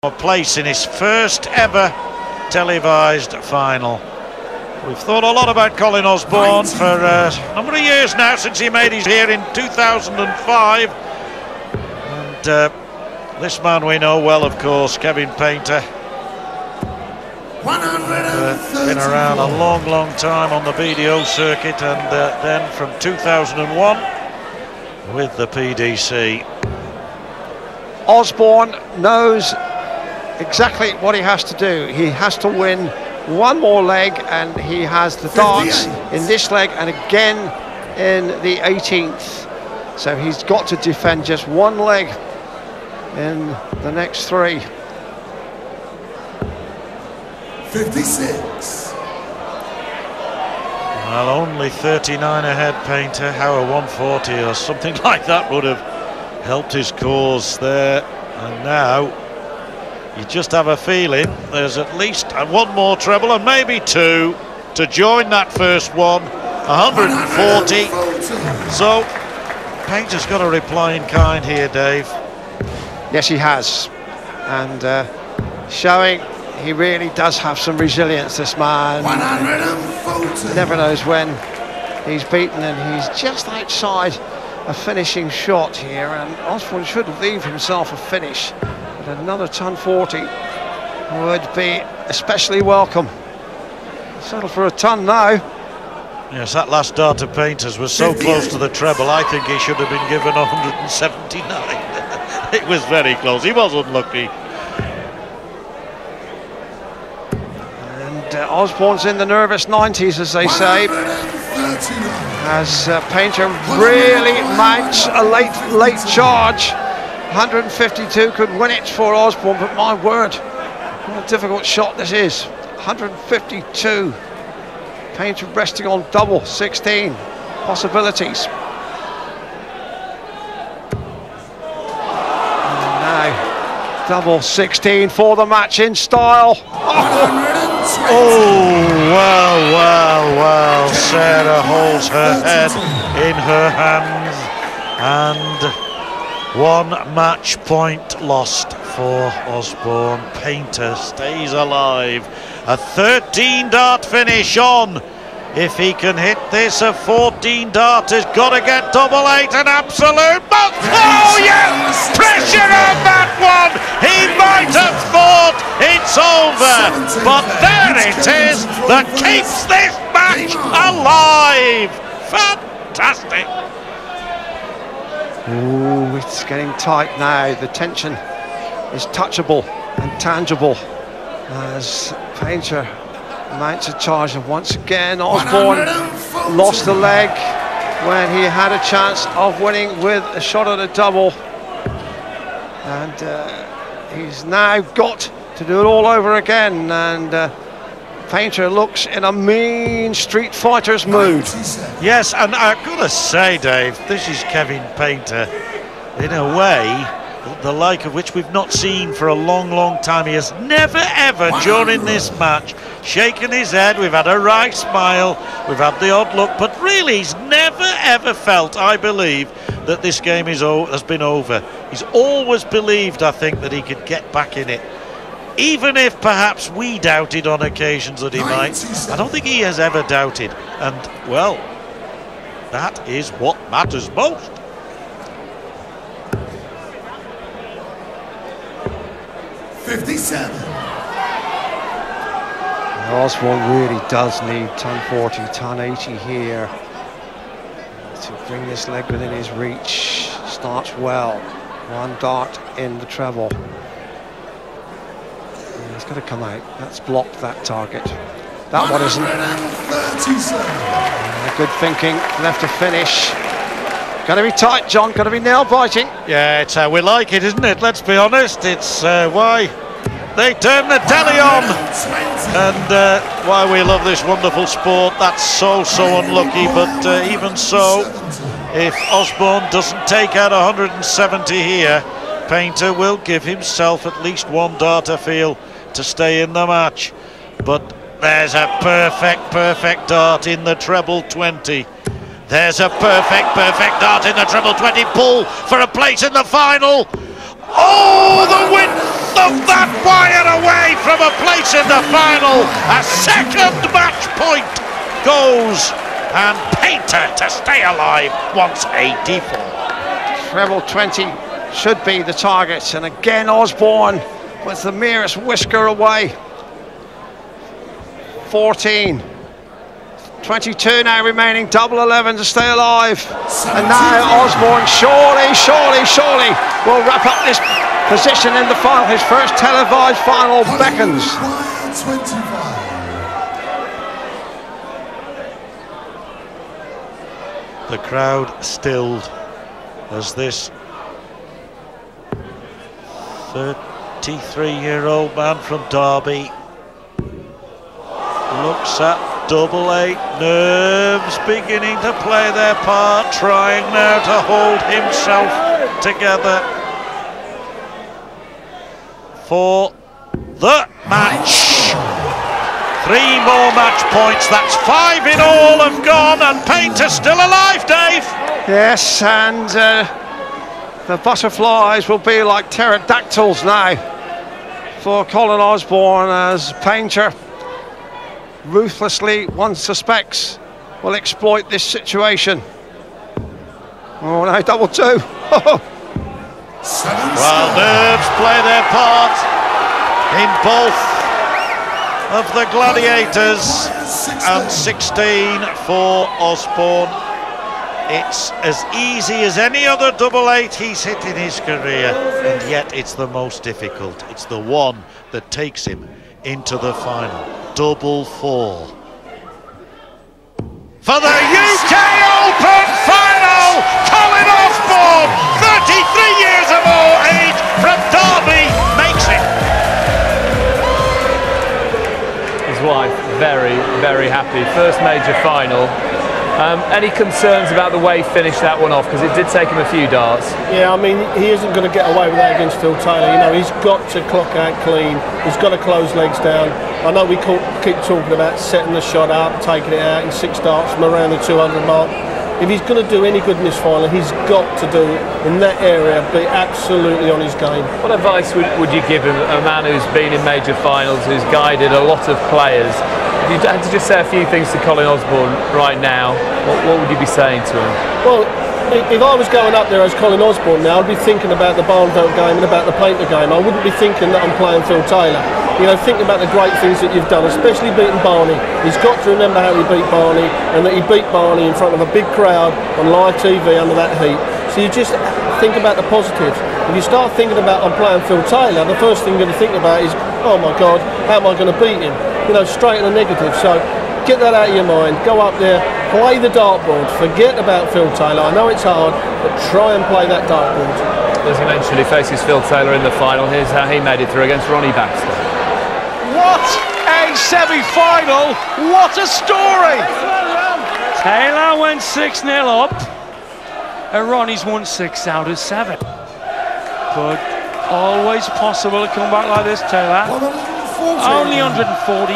Place in his first ever televised final. We've thought a lot about Colin Osborne for a number of years now, since he made his here in 2005. And this man we know well, of course, Kevin Painter. Been around a long time on the BDO circuit, and then from 2001 with the PDC. Osborne knows exactly what he has to do. He has to win one more leg, and he has the darts in this leg and again in the 18th. So he's got to defend just one leg in the next three. 56. Well, only 39 ahead, Painter. How a 140 or something like that would have helped his cause there. And now you just have a feeling there's at least one more treble, and maybe two, to join that first one. 140. So Painter's got a reply in kind here, Dave. Yes, he has, and showing he really does have some resilience, this man. 140. Never knows when he's beaten, and he's just outside a finishing shot here, and Osborne should leave himself a finish. Another ton 40 would be especially welcome. Settle for a ton now. Yes, that last dart of Painter's was so close to the treble. I think he should have been given 179. It was very close. He was unlucky. And Osborne's in the nervous 90s, as they say, as Painter really mounts a late charge. 152 could win it for Osborne, but my word, what a difficult shot this is. 152. Painter resting on double 16 possibilities. And now double 16 for the match in style. Oh, well, Sarah holds her head in her hands, and one match point lost for Osborne. Painter stays alive. A 13 dart finish on. If he can hit this, a 14 dart has got to get double 8, an absolute must. Oh yes! Pressure on that one! He might have thought it's over, but there it is that keeps this match alive. Fantastic! Ooh, it's getting tight now. The tension is touchable and tangible as Painter mounts a charge, and once again Osborne lost the leg when he had a chance of winning with a shot at a double, and he's now got to do it all over again, and Painter looks in a mean Street Fighter's mood. Yes, and I've got to say, Dave, this is Kevin Painter in a way the like of which we've not seen for a long time. He has never ever during this match shaken his head. We've had a wry smile, we've had the odd look, but really he's never ever felt, I believe, that this game has been over. He's always believed, I think, that he could get back in it. Even if perhaps we doubted on occasions that he might, I don't think he has ever doubted. And, well, that is what matters most. Osborne really does need ton 40, ton 80 here to bring this leg within his reach. Starts well. One dart in the treble. It's got to come out. That's blocked that target. That one isn't. Good thinking. Left to finish. Got to be tight, John. Got to be nail biting. Yeah, it's how we like it, isn't it? Let's be honest. It's why they turn the telly on, and why we love this wonderful sport. That's so unlucky, but even so, if Osborne doesn't take out 170 here, Painter will give himself at least one dart, I feel, to stay in the match. But there's a perfect dart in the treble 20. There's a perfect dart in the treble 20. Pull for a place in the final. Oh, the win them that wire away from a place in the final. A second match point goes, and Painter to stay alive wants 84. Treble 20 should be the target, and again Osborne with the merest whisker away. 14. 22 now remaining, double 11 to stay alive. And now Osborne surely will wrap up this position in the final. His first televised final beckons. The crowd stilled as this 33-year-old man from Derby looks at double 8, nerves beginning to play their part, trying now to hold himself together for the match. 3 more match points, that's 5 in all have gone, and Painter's still alive, Dave. Yes, and the butterflies will be like pterodactyls now for Colin Osborne, as Painter ruthlessly, one suspects, will exploit this situation. Oh no, double 2. Well, nerves play their part in both of the gladiators, and 16 for Osborne. It's as easy as any other double 8 he's hit in his career, and yet it's the most difficult. It's the one that takes him into the final. Double 4 for the UK Open final. Colin Osborne, 33 years of age, from Derby, makes it. His wife very happy. First major final. Any concerns about the way he finished that one off? Because it did take him a few darts. Yeah, I mean, he isn't going to get away with that against Phil Taylor. You know, he's got to clock out clean. He's got to close legs down. I know we keep talking about setting the shot up, taking it out in 6 darts from around the 200 mark. If he's going to do any good in this final, he's got to do in that area, be absolutely on his game. What advice would you give him, a man who's been in major finals, who's guided a lot of players? If you had to just say a few things to Colin Osborne right now, what would you be saying to him? Well, if I was going up there as Colin Osborne now, I'd be thinking about the Barneveld game and about the Painter game. I wouldn't be thinking that I'm playing Phil Taylor. You know, think about the great things that you've done, especially beating Barney. He's got to remember how he beat Barney, and that he beat Barney in front of a big crowd on live TV under that heat. So you just think about the positives. If you start thinking about I'm playing Phil Taylor, the first thing you're going to think about is, oh my God, how am I going to beat him? You know, straight in the negative. So get that out of your mind. Go up there, play the dartboard. Forget about Phil Taylor. I know it's hard, but try and play that dartboard. As he mentioned, he faces Phil Taylor in the final. Here's how he made it through against Ronnie Baxter. What a semi-final! What a story! Taylor went 6-0 up, and Ronnie's won 6 out of 7. But always possible to come back like this, Taylor. Only 140.